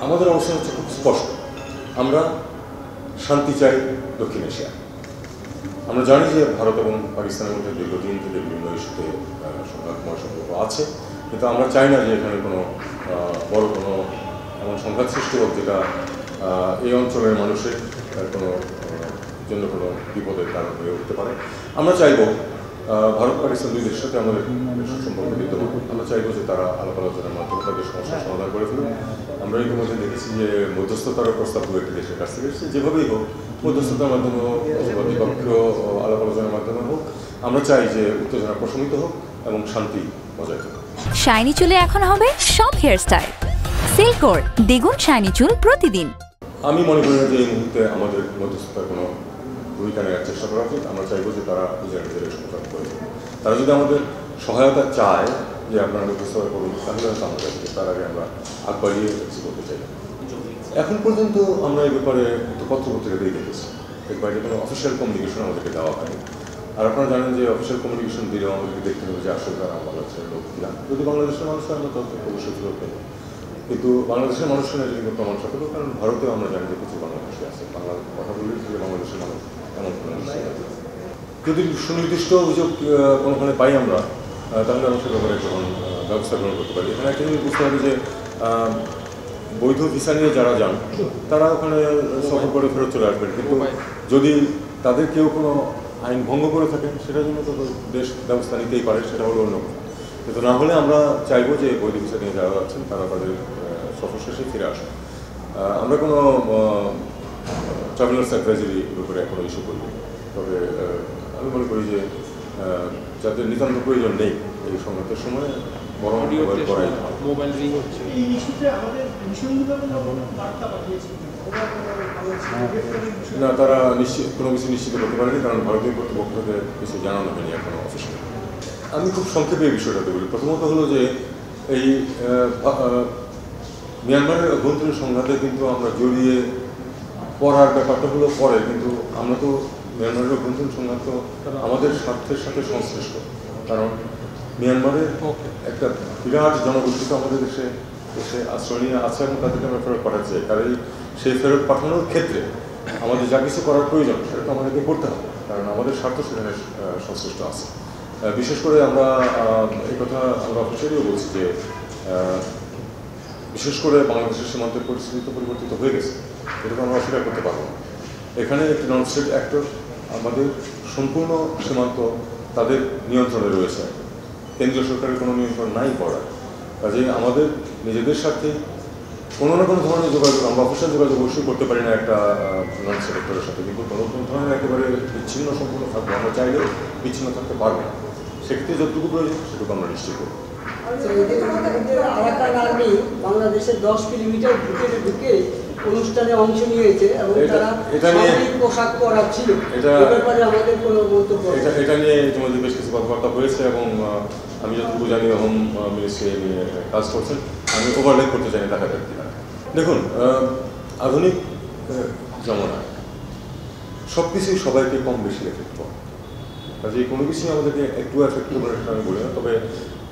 আমাদের অবস্থান হচ্ছে খুব স্পষ্ট। আমরা শান্তি চাই দক্ষিণ এশিয়া। আমরা জানি যে ভারত এবং পাকিস্তানের মধ্যে দীর্ঘদিন থেকে বিভিন্ন ইস্যুতে সংঘাতময় সম্পর্ক আছে, কিন্তু আমরা চাই না যে এখানে কোনো বড় কোনো এমন সংঘাত সৃষ্টি হোক যেটা এই অঞ্চলের মানুষের কোনো জন্য কোনো বিপদের কারণ হয়ে উঠতে পারে। আমরা চাইব ভারত পাকিস্তান দুই দেশের সাথে আমাদের সুসম্পর্ক বিদ্যমান। আমরা চাইব যে তারা আলাপ আলোচনার মাধ্যমে তাদের সমস্যার সমাধান করে ফেলুন। আমরা ইতিমধ্যে দেখেছি যে মধ্যস্থতার প্রস্তাব একটি দেশের কাছ থেকে এসেছে। যেভাবেই হোক, মধ্যস্থতার মাধ্যমে হোক অথবা দ্বিপক্ষীয় আলাপ আলোচনার মাধ্যমে হোক, আমরা চাই যে উত্তেজনা প্রশমিত হোক এবং শান্তি বজায় থাকুক। শাইনি চুলে এখন হবে সব হেয়ারস্টাইল। সিল্কোর দ্বিগুণ শাইনি চুল প্রতিদিন। আমি মনে করি না যে এই মুহূর্তে আমাদের মধ্যস্থতার কোনো ভূমিকা নেওয়ার চেষ্টা করা উচিত। আমরা চাইব যে তারা নিজেরা নিজেদের সমাধান করে দেবে। তারা যদি আমাদের সহায়তা চায় যে আপনারা মধ্যস্থতা করুন, তাহলে হয়তো আমরা চাইব। তার আগে আমরা আগ বাড়িয়ে কিছু করতে চাই। এখন পর্যন্ত আমরা এই ব্যাপারে পত্রপত্রিকাতেই দেখেছি, এর বাইরে কোনো অফিসিয়াল কমিউনিকেশন আমাদেরকে দেওয়া হয়নি। আর আপনারা জানেন যে অফিসিয়াল কমিউনিকেশন দিলেও আমাদেরকে দেখতে হবে যে আসলে তারা বাংলাদেশের লোক কিনা। যদি বাংলাদেশের মানুষ হয় আমরা তো অবশ্যই ফেরত পেব, কিন্তু বাংলাদেশের মানুষের না কিন্তু প্রমাণ সাপেক্ষ। কারণ ভারতেও আমরা জানি যে কিছু বাংলাদেশে আছে, বাংলা কথা বললে যে বাংলাদেশের মানুষ এমন কোনো নিশ্চয় আছে। যদি সুনির্দিষ্ট অভিযোগ কোনোখানে পাই আমরা, তাহলে আমরা সে ব্যাপারে যখন ব্যবস্থা গ্রহণ করতে পারি। এখানে একটা জিনিস বুঝতে হবে যে বৈধ ভিসা নিয়ে যারা যান তারা ওখানে সফর করে ফেরত চলে আসবেন, কিন্তু যদি তাদের কেউ কোনো আইন ভঙ্গ করে থাকেন সেটার জন্য তো দেশ ব্যবস্থা নিতেই পারে, সেটা হলো অন্য কথা। কিন্তু না হলে আমরা চাইবো যে বৈধ ভিসা নিয়ে যারা আছেন তারা তাদের সফর শেষে ফিরে আসেন। আমরা কোনো ট্রাভেলার্স অ্যাডভাইজারির উপরে এখনো ইস্যু করব, তবে আমি মনে করি যে যাদের নিতান্ত প্রয়োজন নেই এই সংঘাতের সময় বড় করাই মোবাইল রিং হচ্ছে। এই ইস্যুতে আমাদের বার্তা পাঠিয়েছে না, তারা কোনো কিছু নিশ্চিত করতে পারেনি, কারণ ভারতীয় কর্তৃপক্ষ থেকে কিছু জানানো হয়নি এখনো অফিসিয়ালি। আমি খুব সংক্ষেপে এই বিষয়টাতে বলি। প্রথমত হলো যে এই মিয়ানমারের অভ্যন্তরীণ সংঘাতে কিন্তু আমরা জড়িয়ে পড়ার ব্যাপারটা হলো পরে, কিন্তু আমরা তো মিয়ানমারের অভ্যন্তরীণ সংঘাত তো আমাদের স্বার্থের সাথে সংশ্লিষ্ট। কারণ মিয়ানমারের একটা বিরাট জনগোষ্ঠী তো আমাদের দেশে এসে আশ্রয় নিয়ে আছে এবং তাদেরকে আমরা ফেরত পাঠাতে চাই। কারণ সেই ফেরত পাঠানোর ক্ষেত্রে আমাদের যা কিছু করার প্রয়োজন সেটা তো আমাদেরকে করতে হবে, কারণ আমাদের স্বার্থ সেখানে সংশ্লিষ্ট আছে। বিশেষ করে আমরা এই কথা আমরা অফিসিয়ালিও বলছি যে বিশেষ করে বাংলাদেশের সীমান্তের পরিস্থিতি তো পরিবর্তিত হয়ে গেছে, এটা তো আমরা অস্বীকার করতে পারবো না। এখানে একটি নন স্টেট অ্যাক্টর, আমাদের সম্পূর্ণ সীমান্ত তাদের নিয়ন্ত্রণে রয়েছে, কেন্দ্রীয় সরকারের কোনো নিয়ন্ত্রণ নাই পড়ার। কাজেই আমাদের নিজেদের সাথে কোনো না কোনো ধরনের যোগাযোগ, আমরা অফিসিয়াল যোগাযোগ অবশ্যই করতে পারি না একটা নন স্টেট অ্যাক্টরের সাথে, কিন্তু কোনো কোনো ধরনের একেবারে বিচ্ছিন্ন সম্পূর্ণ থাকবো, আমরা চাইলেও বিচ্ছিন্ন থাকতে পারবো না। সেক্ষেত্রে যতটুকু প্রয়োজন সেটুকু আমরা নিশ্চয় করবো। আরাকান আর্মি বাংলাদেশের 10 কিলোমিটার ভিতরে ঢুকে অনুষ্ঠানে অংশ নিয়েছে এবং তারা সামরিক পোশাক পরা ছিল। এই ব্যাপারে আমাদের কোনো মন্তব্য? এটা নিয়ে ইতিমধ্যে বেশ কিছু কথাবার্তা হয়েছে এবং আমি যতটুকু জানি হোম মিনিস্ট্রি নিয়ে কাজ করছেন। আমি ওভারলেপ করতে চাই দেখা যাক কিনা। দেখুন, আধুনিক জমানায় সব কিছুই সবাইকে কম বেশি এফেক্ট করে, কাজে কোনো কিছুই আমাদেরকে একটু এফেক্ট করে সেটা আমি বলি না। তবে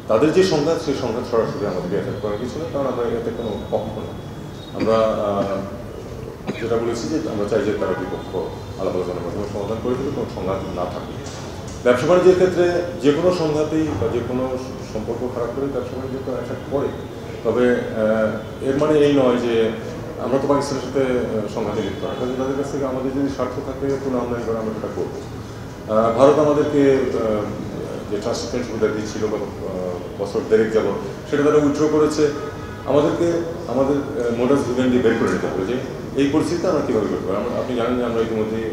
তাদের যে সংঘাত, সেই সংঘাত সরাসরি আমাদেরকে এফেক্ট করার কিছু নেই, কারণ আমরা এতে কোনো পক্ষ না। আমরা যেটা বলেছি যে আমরা চাই যে তারা বিপক্ষ আলাপ আলোচনার মাধ্যমে সমাধান করে দিলে কোনো সংঘাত না থাকে। ব্যবসা বাণিজ্যের ক্ষেত্রে যে কোনো সংঘাতেই বা যে কোনো সম্পর্ক খারাপ করে ব্যবসা বাণিজ্য তো এফেক্ট করে। তবে এর মানে এই নয় যে আমরা তো পাকিস্তানের সাথে সংঘাতে লিপ্ত না, কাজে তাদের কাছ থেকে আমাদের যদি স্বার্থ থাকে কোনো আমদানি করে আমরা সেটা করবো। ভারত আমাদেরকে যে ট্রান্সশিপমেন্ট সুবিধা দিচ্ছিল গত বছর দেড়েক যাবত, সেটা তারা উইথড্র করেছে। আমাদেরকে আমাদের মোডাস ভিভেন্ডি বের করে নিতে হবে যে এই পরিস্থিতিতে আমরা কীভাবে করতে পারি। আপনি জানেন যে আমরা ইতিমধ্যেই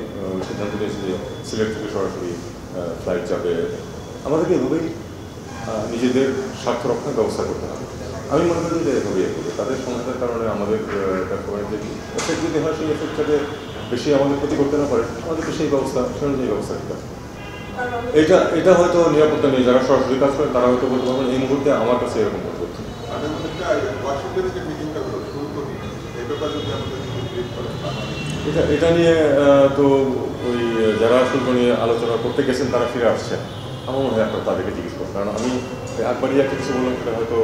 সিদ্ধান্ত নিয়েছি যে সিলেট থেকে সরাসরি ফ্লাইট যাবে। আমাদেরকে এভাবেই নিজেদের স্বার্থ রক্ষার ব্যবস্থা করতে হবে। আমি মনে করি যে এভাবেই করবে। তাদের সংঘাতের কারণে আমাদের যে এফেক্ট যদি হয়, সেই এফেক্টটাকে বেশি আমাদের ক্ষতি করতে না পারে, আমাদেরকে সেই ব্যবস্থা সেই ব্যবস্থা নিতে হবে। এটা হয়তো নিরাপত্তা নিয়ে যারা সরাসরি কাজ করে তারা হয়তো বলতে পারবেন এই মুহূর্তে আমার কাছে এরকম মনে করছে। এটা নিয়ে তো ওই যারা শুল্ক নিয়ে আলোচনা করতে গেছেন তারা ফিরে আসছে, আমার মনে হয় আপনার তাদেরকে জিজ্ঞেস করবো, কারণ আমি একবারই একটা কিছু বললাম সেটা হয়তো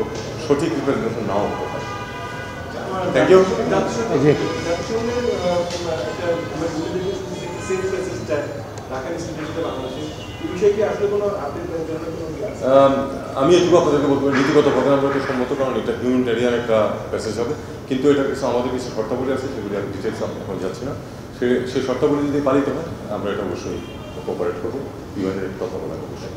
সঠিক রিপ্রেজেন্টেশন নাও হতে পারে। Thank you. আমি এটুকু আপনাদেরকে বলতে পারি নীতিগত ঘটনা আমরা সম্মত, কারণ এটা হিউম্যানিটেরিয়ান একটা প্যাসেজ হবে, কিন্তু এটা কিছু আমাদের কিছু শর্তাবলী আছে, সেগুলি আমি ডিটেলস এখন যাচ্ছি না। সেই শর্তাবলী যদি পালিত হয় আমরা এটা অবশ্যই কোঅপারেট করবো, ইউএনের কথা বলার অবশ্যই।